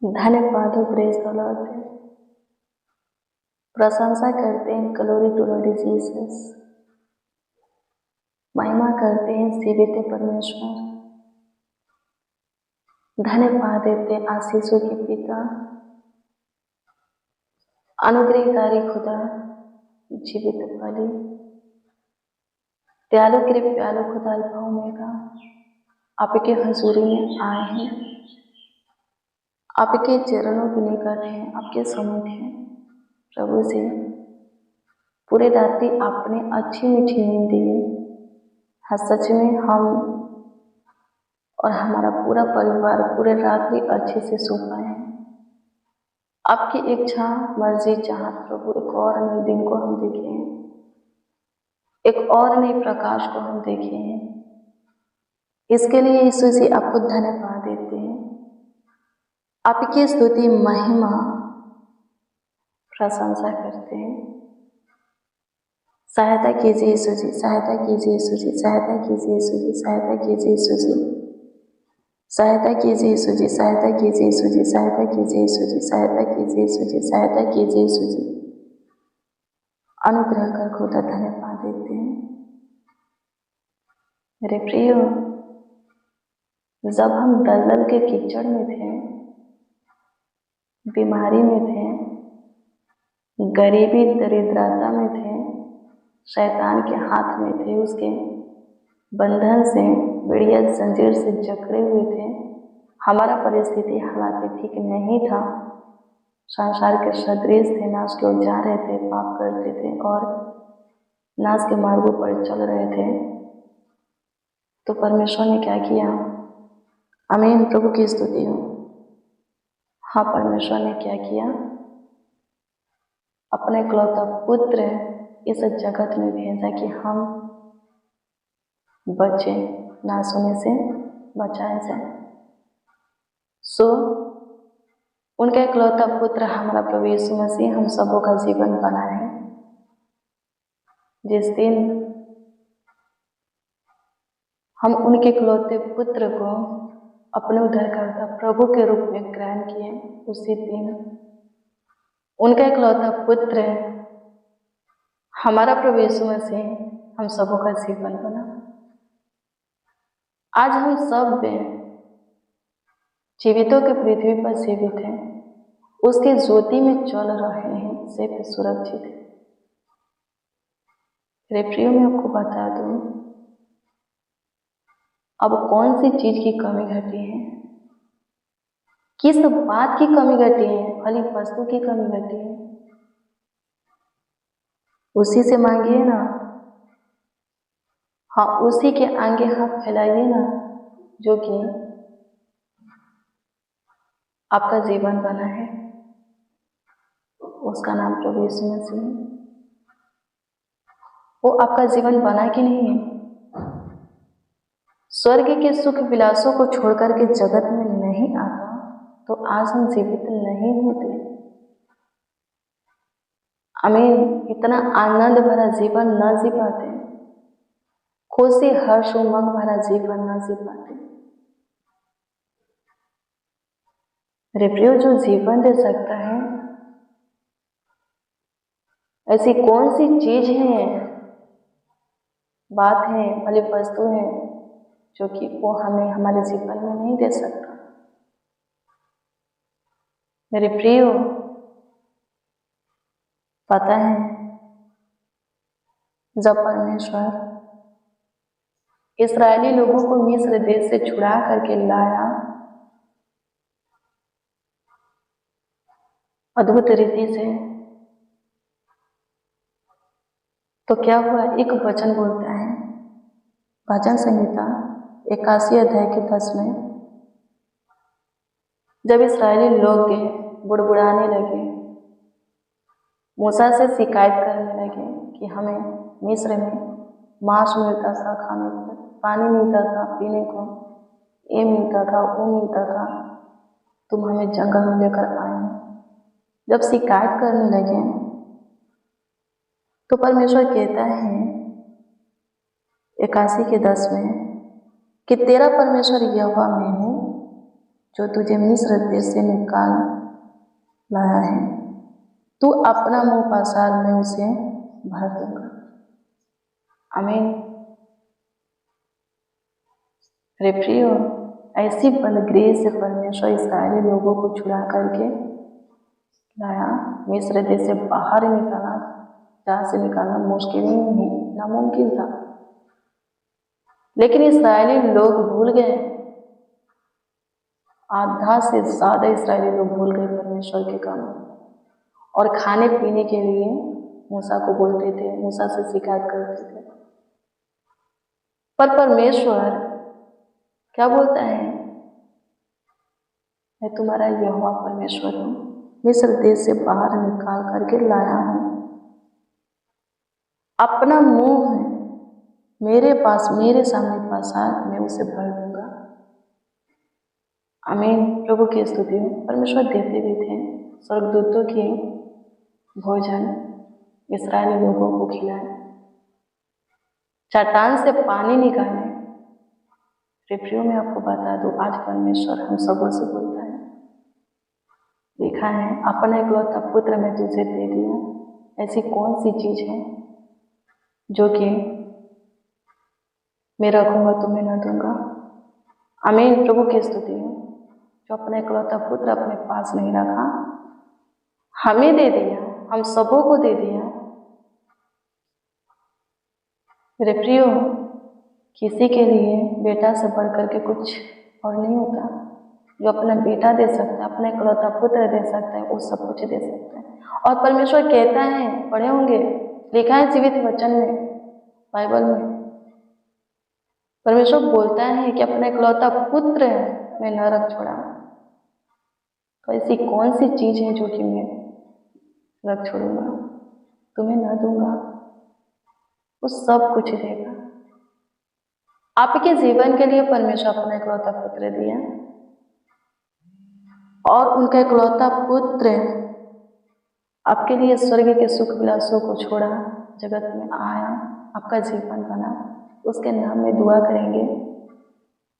धन्यवाद हो praise the Lord. प्रशंसा करते हैं ग्लोरी टू लॉर्ड जीसस। महिमा करते हैं जीवित परमेश्वर। धन्यवाद देते आशीषों के पिता, अनुग्रहकारी खुदा, जीवित बलि, दयालु कृपालु खुदा अल्फा ओमेगा, आपके हजूरी में आए हैं, आपके चरणों के निकट हैं, आपके सम्मुख हैं। प्रभु से पूरे रात्रि आपने अच्छी मीठी नींद दी। हाँ, सच में हम और हमारा पूरा परिवार पूरे रात्रि अच्छे से सो पाए हैं। आपकी इच्छा मर्जी चाहत प्रभु एक और नए दिन को हम देखे हैं, एक और नए प्रकाश को हम देखे हैं। इसके लिए यीशु जी आपको धन्यवाद देते हैं। आपकी स्तुति महिमा प्रशंसा करते हैं। सहायता कीजिए यीशु जी, सहायता कीजिए यीशु जी, सहायता कीजिए यीशु जी, सहायता कीजिए यीशु जी, सहायता कीजिए यीशु जी, सहायता कीजिए यीशु जी, सहायता कीजिए यीशु जी, सहायता कीजिए यीशु जी, सहायता कीजिए यीशु जी। अनुग्रह कर खुदा धन्यवाद देते हैं। मेरे प्रियो, जब हम दलदल के कीचड़ में थे, बीमारी में थे, गरीबी दरिद्रता में थे, शैतान के हाथ में थे, उसके बंधन से बढ़िया जंजीर से जकड़े हुए थे, हमारा परिस्थिति हालात ठीक नहीं था, संसार के सदृश थे, नाश की ओर जा रहे थे, पाप करते थे और नाश के मार्गों पर चल रहे थे, तो परमेश्वर ने क्या किया? आमीन, प्रभु की स्तुति हो। हाँ, परमेश्वर ने क्या किया? अपने इकलौता पुत्र इस जगत में भेजा कि हम बचे, नाश होने से बचाए जाए। उनका इकलौता पुत्र हमारा प्रभु यीशु मसीह हम सबों का जीवन बना है। जिस दिन हम उनके इकलौते पुत्र को अपने उद्धारकर्ता प्रभु के रूप में ग्रहण किए, उसी दिन उनका इकलौता पुत्र हमारा प्रभु यीशु मसीह हम सबों का जीवन बना। आज हम सब जीवितों की पृथ्वी पर जीवित हैं, उसकी ज्योति में चल रहे हैं, सिर्फ सुरक्षित है। मेरे प्रियो, मैं आपको बता दूं, अब कौन सी चीज की कमी घटी है, किस बात की कमी घटी है? खाली वस्तु की कमी घटी है, उसी से मांगिए ना। हाँ, उसी के आगे हाथ फैलाइए ना, जो कि आपका जीवन बना है। उसका नाम प्रभु यीशु मसीह है। वो आपका जीवन बना कि नहीं है? स्वर्ग के सुख विलासों को छोड़कर के जगत में नहीं आता तो आज हम जीवित नहीं होते। आमीन। इतना आनंद भरा जीवन न जी पाते, खुशी हर्ष उमंग भरा जीवन न जी पाते। मेरे प्रियो, जो जीवन दे सकता है, ऐसी कौन सी चीज है, बात है, भली वस्तु है, जो कि वो हमें हमारे जीवन में नहीं दे सकता? मेरे प्रियो, पता है, जब परमेश्वर इस्राएली लोगों को मिस्र देश से छुड़ा करके लाया, अद्भुत रीति से, तो क्या हुआ? एक वचन बोलता है, भजन संहिता 81 अध्याय के 10 में, जब इस्राएली लोग बुड़बुड़ाने लगे, मूसा से शिकायत करने लगे कि हमें मिस्र में मांस मिलता था खाने को, पानी मिलता था पीने को, ये मिलता था, वो मिलता था, तुम हमें जंगल में लेकर आए। जब शिकायत करने लगे तो परमेश्वर कहता है 81 के 10 में कि तेरा परमेश्वर यहोवा मैं हूँ जो तुझे मिस्र देश से निकाल लाया है, तू अपना मुंह पसार, मैं उसे भर दूंगा। आमीन। प्रियो, ऐसी बलग्रेह से परमेश्वर इस्राएली लोगों को छुड़ा करके लाया, मिस्र देश से बाहर निकाला, जहाँ से निकालना मुश्किल ही नहीं, नामुमकिन था। लेकिन इस्राएली लोग भूल गए, आधा से ज्यादा इस्राएली लोग भूल गए परमेश्वर के काम, और खाने पीने के लिए मूसा को बोलते थे, मूसा से शिकायत करते थे। पर परमेश्वर क्या बोलता है? मैं तुम्हारा यहोवा परमेश्वर हूँ, मिस्र देश से बाहर निकाल करके लाया हूँ। अपना मुंह है मेरे पास, मेरे सामने पसार, मैं उसे भर दूंगा। आमीन। प्रभु की स्तुति हो। परमेश्वर देते भी थे स्वर्गदूतों की भोजन इस्राएली लोगों को खिलाए, चट्टान से पानी निकाले। रिव्यू में आपको बता दूं, आज परमेश्वर हम सबों से बोलता है, लिखा है अपना इकलौता पुत्र मैं तुझे दे दिया। ऐसी कौन सी चीज है जो कि मैं रखूंगा तुम्हें न दूंगा? आमीन। प्रभु की स्तुति हो। जो अपना इकलौता पुत्र अपने पास नहीं रखा, हमें दे दिया, हम सबों को दे दिया। मेरे प्रियो, किसी के लिए बेटा से बढ़कर के कुछ और नहीं होता। जो अपना बेटा दे सकता है, अपना इकलौता पुत्र दे सकता है, वो सब कुछ दे सकता है। और परमेश्वर कहता है, पढ़े होंगे, लिखा है जीवित वचन में, बाइबल में, परमेश्वर बोलता है कि अपना इकलौता पुत्र मैं न रख छोड़ा। तो ऐसी कौन सी चीज है जो कि मैं रख छोड़ूंगा, तुम्हें न दूंगा? वो सब कुछ देगा। आपके जीवन के लिए परमेश्वर अपना इकलौता पुत्र दिया, और उनका इकलौता पुत्र आपके लिए स्वर्ग के सुख विलासों को छोड़ा, जगत में आया, आपका जीवन बना। उसके नाम में दुआ करेंगे।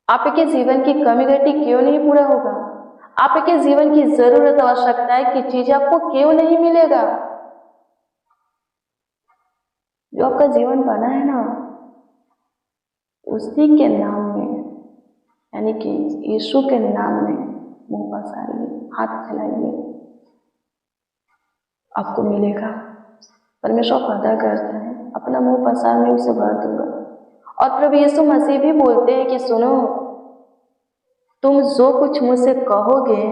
आपके जीवन की कमी घटी क्यों नहीं पूरा होगा? आपके जीवन की जरूरत आवश्यकता की चीज आपको क्यों नहीं मिलेगा? जो आपका जीवन बना है ना, उसी के नाम में, यानी कि यीशु के नाम में मुंह पसारिए, हाथ फैलाइए, आपको मिलेगा। परमेश्वर वादा करता है, अपना मुंह पसार मैं उसे भर दूंगा। और प्रभु यीशु मसीह भी बोलते हैं कि सुनो, तुम जो कुछ मुझसे कहोगे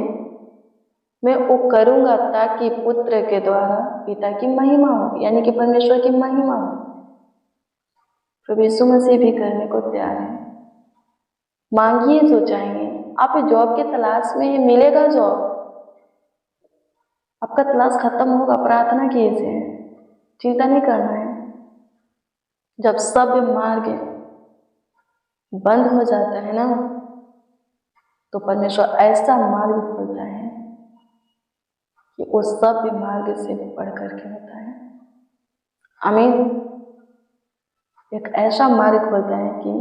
मैं वो करूंगा, ताकि पुत्र के द्वारा पिता की महिमा हो, यानी कि परमेश्वर की महिमा हो। प्रभु यीशु मसीह भी करने को तैयार है। मांगिए जो चाहिए। आप जॉब की तलाश में है, मिलेगा जॉब। आपका तलाश खत्म होगा, प्रार्थना कीजिए, चिंता नहीं करना है। जब सब मार्ग बंद हो जाता है ना, तो परमेश्वर ऐसा मार्ग खोलता है कि वो सब मार्ग से बढ़ करके होता है। आमीन। एक ऐसा मार्ग खोलता है कि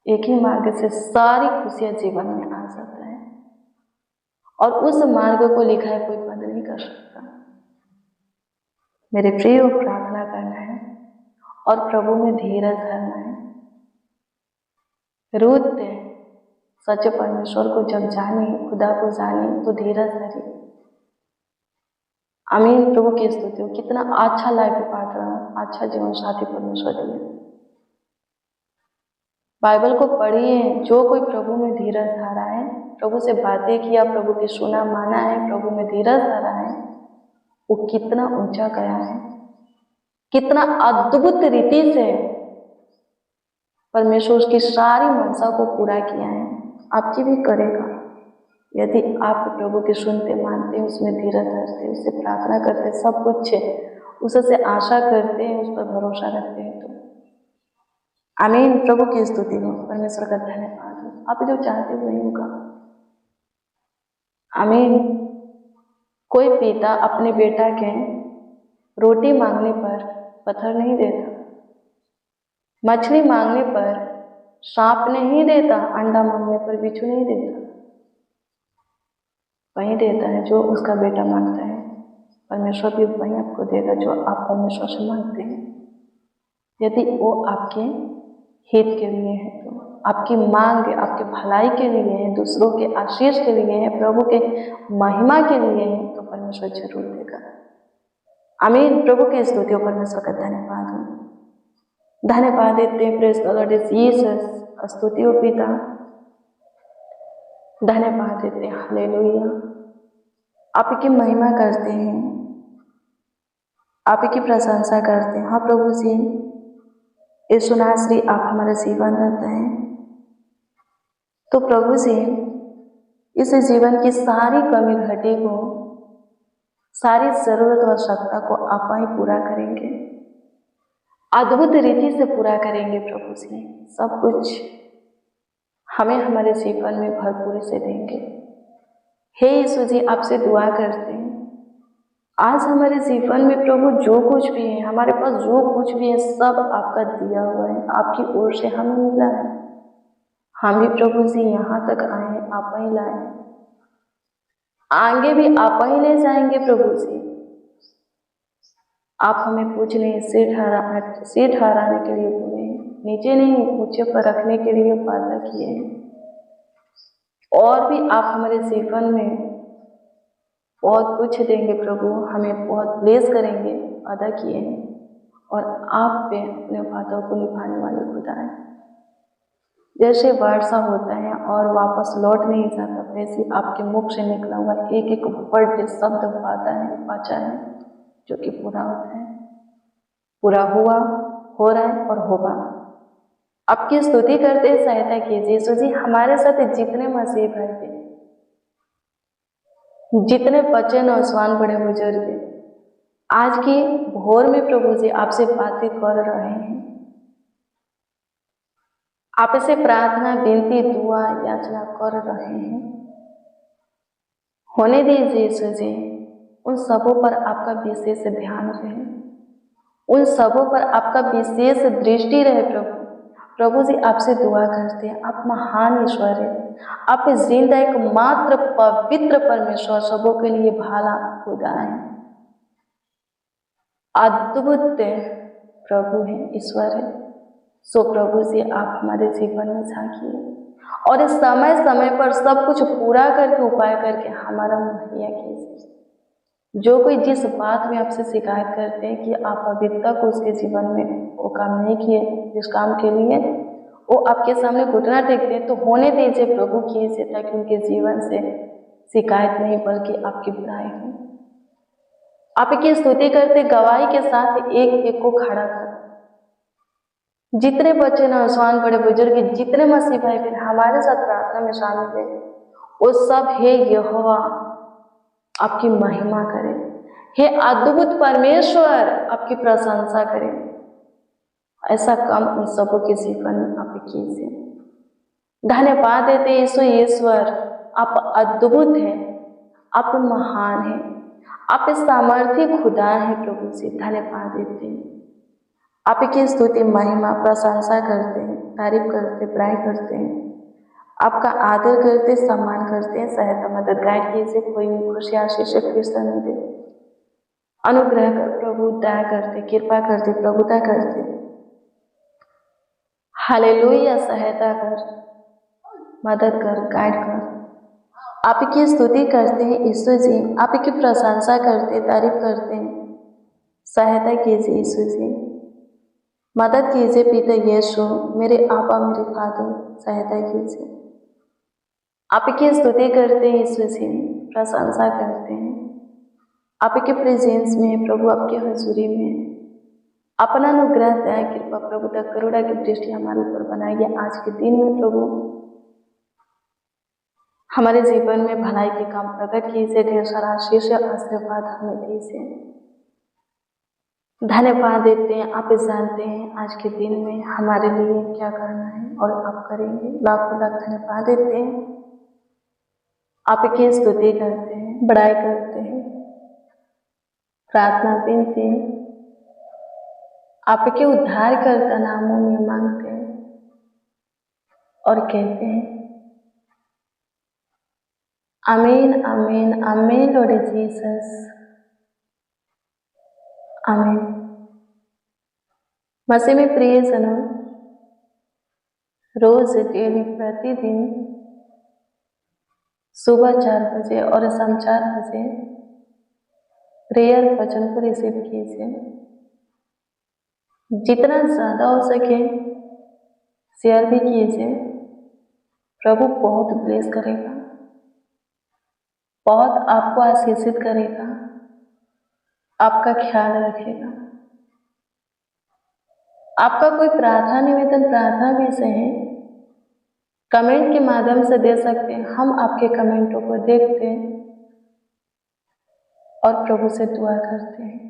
एक ही मार्ग से सारी खुशियां जीवन में आ जाता है, और उस मार्ग को लिखा है कोई बंद नहीं कर सकता। मेरे प्रिय, प्रार्थना करना है और प्रभु में धीरज धरना है। रूत सच परमेश्वर को जब जाने, खुदा को जाने, तो धीरज धरी। आमीन। प्रभु की स्तुति हो। कितना अच्छा लाइफ पार्टनर, अच्छा जीवन साथी परमेश्वर दिए। बाइबल को पढ़िए। जो कोई प्रभु में धीरज धरा है, प्रभु से बातें किया, प्रभु की सुना माना है, प्रभु में धीरज धरा है, वो कितना ऊंचा गया है, कितना अद्भुत रीति से परमेश्वर उसकी सारी मनसा को पूरा किया है। आपकी भी करेगा, यदि आप प्रभु के सुनते, मानते, उसमें धीरज धरते, उससे प्रार्थना करते, सब कुछ उससे आशा करते हैं, उस पर भरोसा रखते हैं। तो आमीन। प्रभु की स्तुति हो। परमेश्वर का धन्यवाद हो। आप जो चाहते हो वही होगा। आमीन। कोई पिता अपने बेटा के रोटी मांगने पर पत्थर नहीं देता, मछली मांगने पर सांप नहीं देता, अंडा मांगने पर बिच्छू नहीं देता। वही देता है जो उसका बेटा मांगता है। परमेश्वर भी वही आपको देगा जो आप परमेश्वर से मांगते हैं, यदि वो आपके हित के लिए है, तो आपकी मांग आपके भलाई के लिए है, दूसरों के आशीष के लिए है, प्रभु के महिमा के लिए है, तो परमेश्वर जरूर देगा। आमीन। प्रभु की स्तुति हो, परमेश्वर का धन्यवाद हो। धन्यवाद देते हैं प्रेज द लॉर्ड जीसस। स्तुति हो पिता, धन्यवाद देते हैं। हालेलुया। आपकी महिमा करते हैं, आपकी प्रशंसा करते हैं। हाँ प्रभु जी, यीशु नासरी आप हमारा जीवन रहता है, तो प्रभु जी इस जीवन की सारी कमी घटी को, सारी जरूरत और आवश्यकता को आप ही पूरा करेंगे, अद्भुत रीति से पूरा करेंगे। प्रभु जी सब कुछ हमें हमारे जीवन में भरपूरी से देंगे। हे यीशु जी, आपसे दुआ करते हैं आज हमारे जीवन में प्रभु जो कुछ भी है, हमारे पास जो कुछ भी है, सब आपका दिया हुआ है, आपकी ओर से हमें मिला है। हम भी प्रभु जी यहाँ तक आए, आप ही लाए, आगे भी आप ही ले जाएंगे। प्रभु जी आप हमें पूछ नहीं, सिर ठहराने के लिए बोले, नीचे नहीं ऊंचे पर रखने के लिए वादा किए हैं। और भी आप हमारे जीवन में बहुत कुछ देंगे प्रभु, हमें बहुत ब्लेस करेंगे, वादा किए हैं। और आप पे अपने वादों को निभाने वाले खुदा है। जैसे वर्षा होता है और वापस लौट नहीं जाता, वैसे आपके मुख से निकला हुआ एक एक वर्ड शब्द वादा है, वाचा है, जो कि पूरा होता है, पूरा हुआ, हो रहा है और होगा। आपकी स्तुति करते सहायता कीजिए यीशु जी। हमारे साथ जितने मसीह भाई थे, जितने बच्चे नौजवान बड़े बुजुर्ग आज की भोर में प्रभु जी आपसे बातें कर रहे हैं, आपसे प्रार्थना विनती दुआ याचना कर रहे हैं, होने दीजिए यीशु जी। उन सबों पर आपका विशेष ध्यान रहे, उन सबों पर आपका विशेष दृष्टि रहे। प्रभु जी आपसे दुआ करते हैं, आप महान ईश्वर है, आप जिंदा एकमात्र पवित्र परमेश्वर, सबों के लिए भाला खुदा है, अद्भुत प्रभु है, ईश्वर है। सो प्रभु जी आप हमारे जीवन में झांकिए और इस समय समय पर सब कुछ पूरा करके उपाय करके हमारा मुहैया कीजिए। जो कोई जिस बात में आपसे शिकायत करते हैं कि आप अभी तक उसके जीवन में वो काम नहीं किए, जिस काम के लिए वो आपके सामने घुटना टेकते हैं, तो होने दीजिए प्रभु कीजिए, ताकि उनके जीवन से शिकायत नहीं बल्कि आपकी बुराई हो। आपकी स्तुति करते गवाही के साथ एक एक को खड़ा कर, जितने बच्चे नौजवान बड़े बुजुर्ग जितने मसीह भाई बहन हमारे साथ प्रार्थना में शामिल है, वो सब हे यहोवा आपकी महिमा करें, हे अद्भुत परमेश्वर आपकी प्रशंसा करें। ऐसा काम उन सबों के जीवन में आप कीजिए। धन्यवाद देते यीशु ईश्वर, आप अद्भुत हैं, आप महान हैं, आप सामर्थी खुदा हैं। प्रभु से धन्यवाद देते हैं, आपकी स्तुति महिमा प्रशंसा करते हैं, तारीफ करते, बड़ाई करते हैं, आपका आदर करते, सम्मान करते हैं। सहायता मदद गाइड कीजिए, कोई खुशी आशीष फिर से नहीं दे, अनुग्रह कर प्रभु, दया करते, कृपा करते, प्रभुता करते। हालेलुया। सहायता कर, मदद कर, गाइड कर। आपकी स्तुति करते हैं यीशु जी, आपकी प्रशंसा करते, तारीफ करते हैं। सहायता कीजिए यीशु जी, मदद कीजिए पिता यीशु, मेरे आबा मेरे फादर, सहायता कीजिए। आपकी स्तुति करते हैं यीशु जी, प्रशंसा करते हैं। आपके प्रेजेंस में प्रभु, आपके हजूरी में अपना अनुग्रह दया कृपा प्रभु तक करुणा की दृष्टि हमारे ऊपर बनाइए। आज के दिन में प्रभु हमारे जीवन में भलाई के काम प्रकट कीजिए, ढेर सारा आशीष आशीर्वाद हमें दीजिए। धन्यवाद देते हैं, आप जानते हैं आज के दिन में हमारे लिए क्या करना है और आप करेंगे। लाखों लाख धन्यवाद देते हैं, आपकी स्तुति करते हैं, बड़ाई करते हैं, प्रार्थना विनती आपके उद्धारकर्ता नामों में मांगते हैं और कहते हैं आमीन, आमीन, आमीन, लॉर्ड जीसस, आमीन। मसीह में प्रिय जनों, रोज डेली प्रतिदिन सुबह 4 बजे और शाम 4 बजे प्रेयर वचन को रिसीव कीजिए। जितना ज़्यादा हो सके शेयर भी कीजिए। प्रभु बहुत ब्लेस करेगा, बहुत आपको आशीषित करेगा, आपका ख्याल रखेगा। आपका कोई प्रार्थना निवेदन, प्रार्थना विषय है, कमेंट के माध्यम से दे सकते हैं। हम आपके कमेंटों को देखते हैं और प्रभु से दुआ करते हैं।